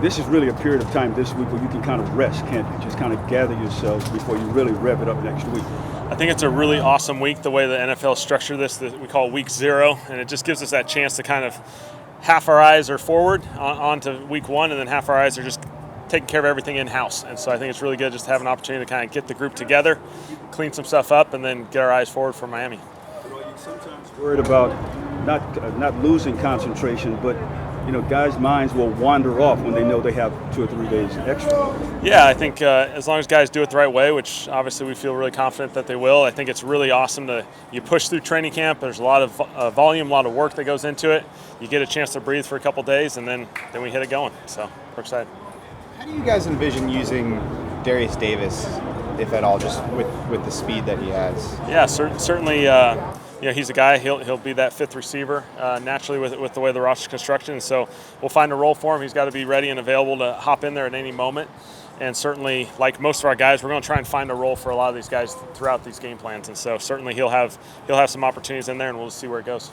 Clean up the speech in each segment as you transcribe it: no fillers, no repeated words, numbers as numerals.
this is really a period of time this week where you can kind of rest, can't you? Just kind of gather yourselves before you really rev it up next week. I think it's a really awesome week, the way the NFL structured this, that we call week 0, and it just gives us that chance to kind of half our eyes are forward on to week 1, and then half our eyes are just taking care of everything in-house. And so I think it's really good just to have an opportunity to kind of get the group together, clean some stuff up, and then get our eyes forward for Miami. You're sometimes worried about not losing concentration, but guys' minds will wander off when they know they have 2 or 3 days extra. Yeah, I think as long as guys do it the right way, which obviously we feel really confident that they will, I think it's really awesome you push through training camp. There's a lot of volume, a lot of work that goes into it. You get a chance to breathe for a couple days, and then we hit it going. So we're excited. How do you guys envision using Derius Davis, if at all, just with the speed that he has? Yeah, certainly. He's a guy. He'll be that 5th receiver naturally with the way the roster's constructed, and so we'll find a role for him. He's got to be ready and available to hop in there at any moment. And certainly, like most of our guys, we're going to try and find a role for a lot of these guys throughout these game plans. And so certainly he'll have some opportunities in there, and we'll see where it goes.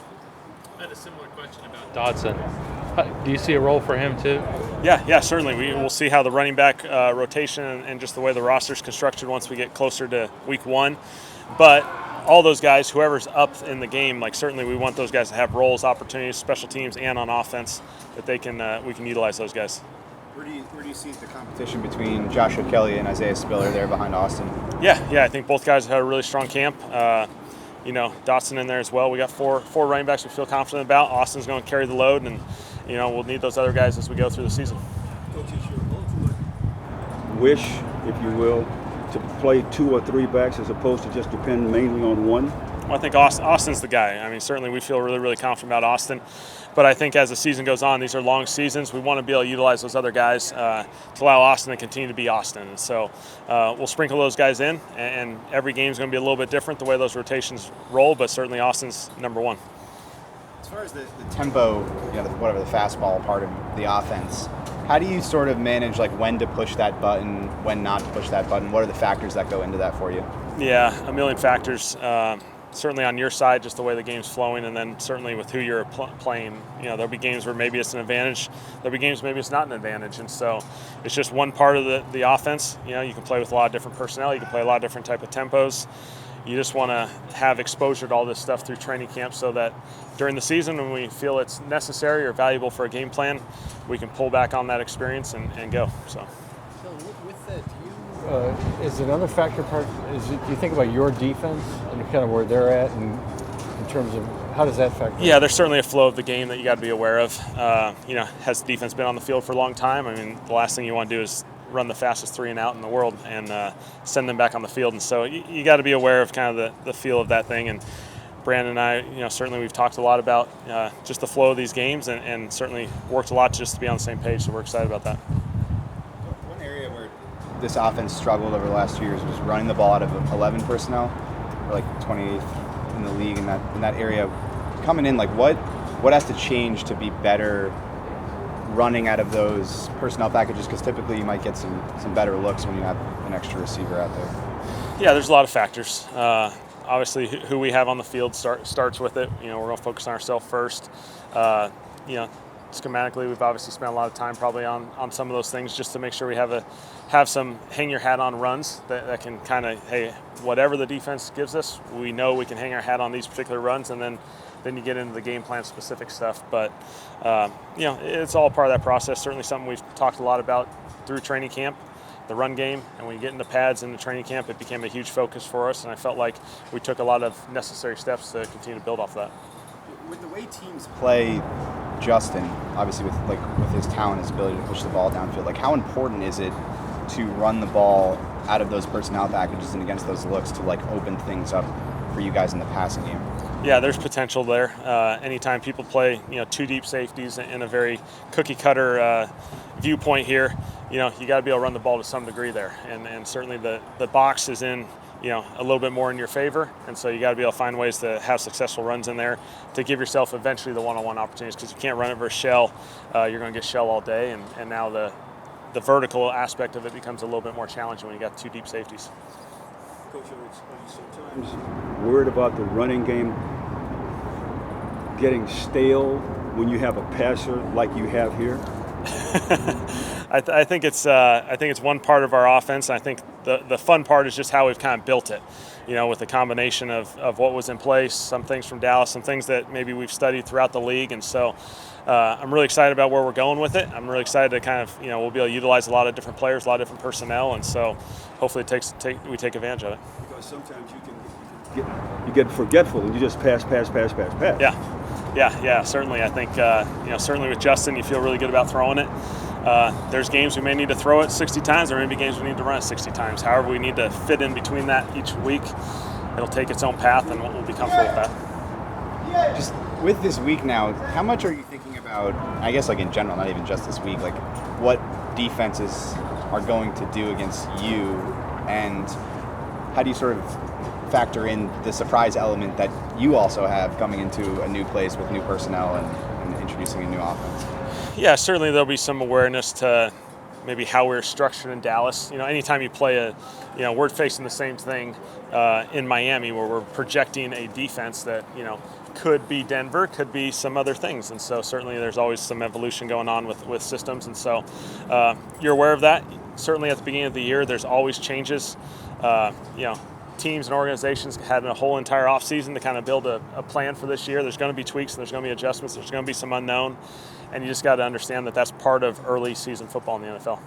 I had a similar question about Dotson. Do you see a role for him too? Yeah, certainly. We'll see how the running back rotation and just the way the roster's constructed once we get closer to week 1. But all those guys, whoever's up in the game, certainly we want those guys to have roles, opportunities, special teams, and on offense that we can utilize those guys. Where do you see the competition between Joshua Kelly and Isaiah Spiller there behind Austin? Yeah, I think both guys have had a really strong camp. Dotson in there as well. We got four running backs we feel confident about. Austin's going to carry the load, and we'll need those other guys as we go through the season. Coach, is your ultimate wish, if you will, to play 2 or 3 backs as opposed to just depend mainly on one? Well, I think Austin's the guy. I mean, certainly we feel really, really confident about Austin. But I think as the season goes on, these are long seasons. We want to be able to utilize those other guys to allow Austin to continue to be Austin. And so we'll sprinkle those guys in, and every game is going to be a little bit different the way those rotations roll, but certainly Austin's number 1. As far as the tempo, whatever the fastball part of the offense, how do you sort of manage when to push that button, when not to push that button? What are the factors that go into that for you? Yeah, a million factors. Certainly on your side, just the way the game's flowing, and then certainly with who you're playing. There'll be games where maybe it's an advantage. There'll be games maybe it's not an advantage, and so it's just one part of the offense. You can play with a lot of different personnel. You can play a lot of different type of tempos. You just want to have exposure to all this stuff through training camp so that during the season, when we feel it's necessary or valuable for a game plan, we can pull back on that experience and go. So with that, is another factor part, do you think about your defense and kind of where they're at in terms of how does that factor? Yeah, there's certainly a flow of the game that you got to be aware of. Has the defense been on the field for a long time? I mean, the last thing you want to do is run the fastest 3 and out in the world and send them back on the field. And so you got to be aware of kind of the feel of that thing. And Brandon and I, certainly we've talked a lot about just the flow of these games and certainly worked a lot just to be on the same page. So we're excited about that. One area where this offense struggled over the last 2 years was running the ball out of 11 personnel, or 28th in the league in that area. Coming in, what has to change to be better running out of those personnel packages? Because typically you might get some better looks when you have an extra receiver out there. Yeah, there's a lot of factors. Obviously, who we have on the field starts with it. We're going to focus on ourselves first. Schematically, we've obviously spent a lot of time probably on some of those things just to make sure we have some hang your hat on runs that can kind of, hey, whatever the defense gives us, we know we can hang our hat on these particular runs, and then you get into the game plan specific stuff. But it's all part of that process. Certainly something we've talked a lot about through training camp, the run game, and when you get into pads in the training camp, it became a huge focus for us, and I felt like we took a lot of necessary steps to continue to build off that. With the way teams play Justin, obviously with his talent, his ability to push the ball downfield, how important is it to run the ball out of those personnel packages and against those looks to open things up for you guys in the passing game? Yeah, there's potential there. Anytime people play, 2 deep safeties in a very cookie cutter viewpoint here, you got to be able to run the ball to some degree there. And certainly the box is in, a little bit more in your favor. And so you got to be able to find ways to have successful runs in there to give yourself eventually the one-on-one opportunities, because you can't run it versus shell. You're going to get shell all day. And now the vertical aspect of it becomes a little bit more challenging when you got 2 deep safeties. Coach, are you sometimes worried about the running game getting stale when you have a passer like you have here? I think it's one part of our offense. And I think the fun part is just how we've kind of built it, with a combination of what was in place, some things from Dallas, some things that maybe we've studied throughout the league. And so I'm really excited about where we're going with it. I'm really excited to kind of, we'll be able to utilize a lot of different players, a lot of different personnel. And so hopefully we take advantage of it. Because sometimes you get forgetful and you just pass. Yeah, certainly. I think, certainly with Justin, you feel really good about throwing it. There's games we may need to throw it 60 times, or maybe games we need to run it 60 times. However, we need to fit in between that each week. It'll take its own path, and we'll be comfortable with that. Just with this week now, how much are you thinking about, I guess like in general, not even just this week, like what defenses are going to do against you, and how do you sort of factor in the surprise element that you also have coming into a new place with new personnel and introducing a new offense? Yeah, certainly there'll be some awareness to maybe how we're structured in Dallas. Anytime you play we're facing the same thing in Miami, where we're projecting a defense that, could be Denver, could be some other things. And so certainly there's always some evolution going on with systems. And so you're aware of that. Certainly at the beginning of the year, there's always changes. Teams and organizations had a whole entire offseason to kind of build a plan for this year. There's going to be tweaks, there's going to be adjustments, there's going to be some unknown. And you just got to understand that that's part of early season football in the NFL.